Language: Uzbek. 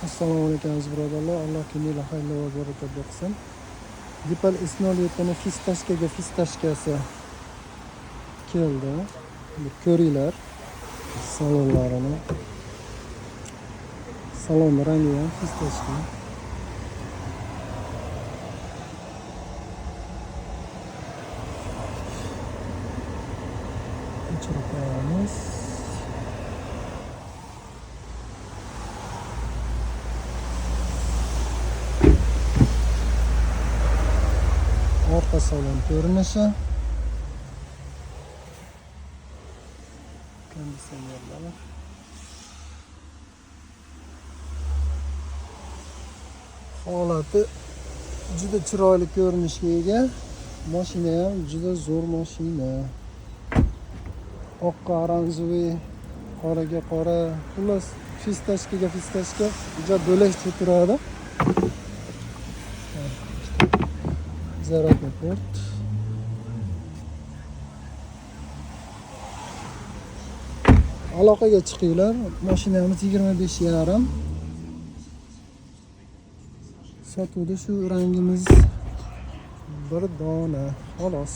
Assalomu alaykum aziz birodarlar. Alloh kuningizga xayr va barakot bersin. Dipal S07 fistashkasi keldi. Bir ko'ringlar salonlarini. Salon rangi ham fistashka. O'chirib qo'yamiz. Orqa salon ko'rinishi. Konditsionerlar. Holati juda chiroyli ko'rinishga ega. Mashina ham juda zo'r mashina. Oqqa oranjoviy, qoraga qora, xullas fistashka juda bo'lakcha turadi. Zaryadный port. Aloqaga chiqinglar. Mashinamiz 25,5. Sotuvda shu rangimiz bir dona, xolos.